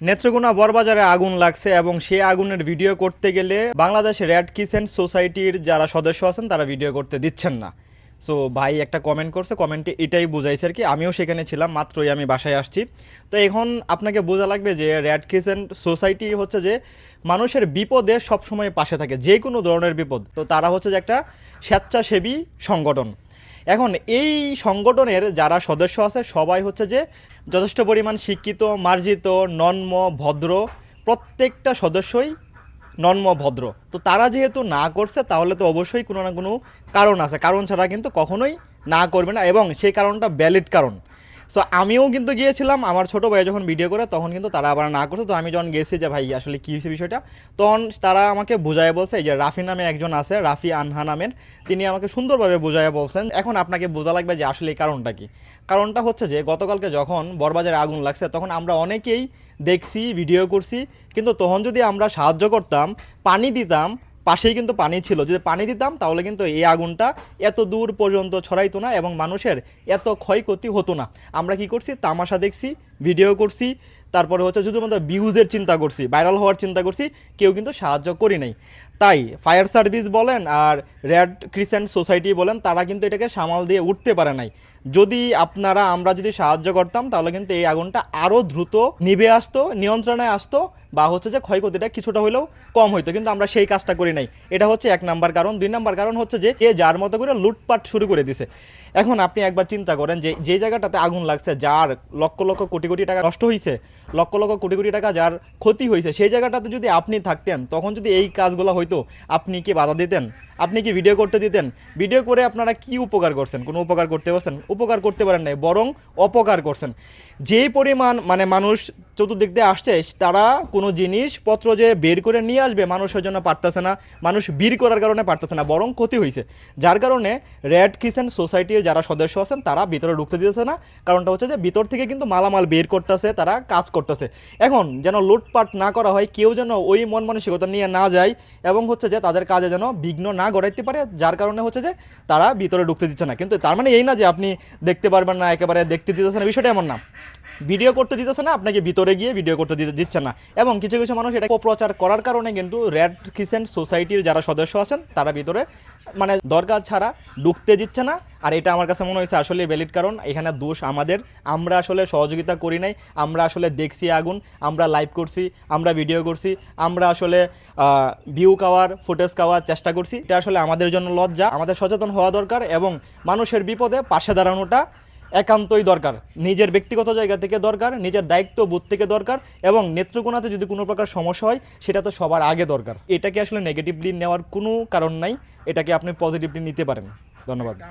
নেত্রকোনা বড়বাজারে আগুন লাগছে এবং সেই আগুনের ভিডিও করতে গেলে বাংলাদেশ রেড ক্রিসেন্ট সোসাইটির যারা সদস্য আছেন তারা ভিডিও করতে দিচ্ছেন না। সো ভাই একটা কমেন্ট করছে, কমেন্টে এটাই বোঝাইছে আর কি। আমিও সেখানে ছিলাম, মাত্রই আমি বাসায় আসছি। তো এখন আপনাকে বোঝা লাগবে যে রেড ক্রিসেন্ট সোসাইটি হচ্ছে যে মানুষের বিপদে সবসময় পাশে থাকে, যে কোনো ধরনের বিপদ। তো তারা হচ্ছে যে একটা স্বেচ্ছাসেবী সংগঠন। এখন এই সংগঠনের যারা সদস্য আছে সবাই হচ্ছে যে যথেষ্ট পরিমাণ শিক্ষিত, মার্জিত, নন্ম, ভদ্র। প্রত্যেকটা সদস্যই নন্ম, ভদ্র। তো তারা যেহেতু না করছে তাহলে তো অবশ্যই কোনো না কোনো কারণ আছে, কারণ ছাড়া কিন্তু কখনোই না করবে না, এবং সেই কারণটা ভ্যালিড কারণ। সো আমিও কিন্তু গিয়েছিলাম, আমার ছোটো ভাই যখন ভিডিও করে তখন কিন্তু তারা আবার না করছে। তো আমি যখন গেছি যে ভাই আসলে কী হয়েছে বিষয়টা, তখন তারা আমাকে বুঝায় বলছে, এই যে রাফি নামে একজন আছে, রাফি আনহা নামের, তিনি আমাকে সুন্দরভাবে বুঝায় বলছেন। এখন আপনাকে বোঝা লাগবে যে আসলে এই কারণটা কি। কারণটা হচ্ছে যে গতকালকে যখন বড়বাজারে আগুন লাগছে তখন আমরা অনেকেই দেখছি, ভিডিও করছি, কিন্তু তখন যদি আমরা সাহায্য করতাম, পানি দিতাম, পাশেই কিন্তু পানি ছিল, যদি পানি দিতাম তাহলে কিন্তু এই আগুনটা এত দূর পর্যন্ত ছড়াইতো না এবং মানুষের এত ক্ষয়ক্ষতি হতো না। আমরা কি করছি, তামাশা দেখছি, ভিডিও করছি, তারপরে হচ্ছে শুধুমাত্র ভিউজের চিন্তা করছি, ভাইরাল হওয়ার চিন্তা করছি, কেউ কিন্তু সাহায্য করি নাই। তাই ফায়ার সার্ভিস বলেন আর রেড ক্রিসেন্ট সোসাইটি বলেন, তারা কিন্তু এটাকে সামাল দিয়ে উঠতে পারে নাই। যদি আমরা যদি সাহায্য করতাম তাহলে কিন্তু এই আগুনটা আরও দ্রুত নিভে আসতো, নিয়ন্ত্রণে আসতো, বা হচ্ছে যে ক্ষয়ক্ষতিটা কিছুটা হলেও কম হইতো, কিন্তু আমরা সেই কাজটা করি নাই। এটা হচ্ছে এক নাম্বার কারণ। দুই নাম্বার কারণ হচ্ছে যে এ যার মতো করে লুটপাট শুরু করে দিছে। এখন আপনি একবার চিন্তা করেন যে যে জায়গাটাতে আগুন লাগছে, যার লক্ষ লক্ষ কোটি কোটি টাকা নষ্ট হয়েছে, লক্ষ লক্ষ কোটি কোটি টাকা যার ক্ষতি হয়েছে, সেই জায়গাটাতে যদি আপনি থাকতেন তখন যদি এই কাজগুলো হইতো, আপনি কি বাধা দিতেন? আপনি কি ভিডিও করতে দিতেন? ভিডিও করে আপনারা কি উপকার করছেন? কোনো উপকার করতে পারছেন? উপকার করতে পারেন নাই, বরং অপকার করছেন। যেই পরিমাণ মানুষ চতুর্দিক দিয়ে আসছে, তারা কোনো জিনিসপত্র যে বের করে নিয়ে আসবে মানুষের জন্য পারতেছে না, মানুষ বের করার কারণে পারতেছে না, বরং ক্ষতি হয়েছে। যার কারণে রেড ক্রিসেন্ট সোসাইটির যারা সদস্য আছেন তারা ভিতরে ঢুকতে দিতেছে না। কারণটা হচ্ছে যে ভিতর থেকে কিন্তু মালামাল বের করতেছে, তারা কাজ করতেছে। এখন যেন লুটপাট না করা হয়, কেউ যেন ওই মন মানসিকতা নিয়ে না যায়, এবং হচ্ছে যে তাদের কাজে যেন বিঘ্ন না ঘটাইতে পারে, যার কারণে হচ্ছে যে তারা ভিতরে ঢুকতে দিচ্ছে না। কিন্তু তার মানে এই না যে আপনি দেখতে পারবেন না, একেবারে দেখতে দিতেছে না, বিষয়টা এমন না। ভিডিও করতে দিতেছে না, আপনাকে ভিতরে গিয়ে ভিডিও করতে দিচ্ছে না। এবং কিছু কিছু মানুষ এটা অপপ্রচার করার কারণে কিন্তু রেড ক্রিসেন্ট সোসাইটির যারা সদস্য আছেন তারা ভিতরে দরকার ছাড়া ঢুকতে দিচ্ছে না। আর এটা আমার কাছে মনে হয়েছে আসলে ভ্যালিড কারণ। এখানে দোষ আমাদের, আমরা আসলে সহযোগিতা করি নাই, আমরা আসলে দেখছি আগুন, আমরা লাইভ করছি, আমরা ভিডিও করছি, আমরা আসলে ভিউ খাওয়ার, ফুটেজ খাওয়ার চেষ্টা করছি। এটা আসলে আমাদের জন্য লজ্জা। আমাদের সচেতন হওয়া দরকার এবং মানুষের বিপদে পাশে দাঁড়ানোটা একান্তই দরকার। নিজের ব্যক্তিগত জায়গা থেকে দরকার, নিজের দায়িত্ব বোধ থেকে দরকার, এবং নেত্রকোনাতে যদি কোনো প্রকার সমস্যা হয় সেটা তো সবার আগে দরকার। এটাকে আসলে নেগেটিভলি নেওয়ার কোনো কারণ নাই, এটাকে আপনি পজিটিভলি নিতে পারেন। ধন্যবাদ।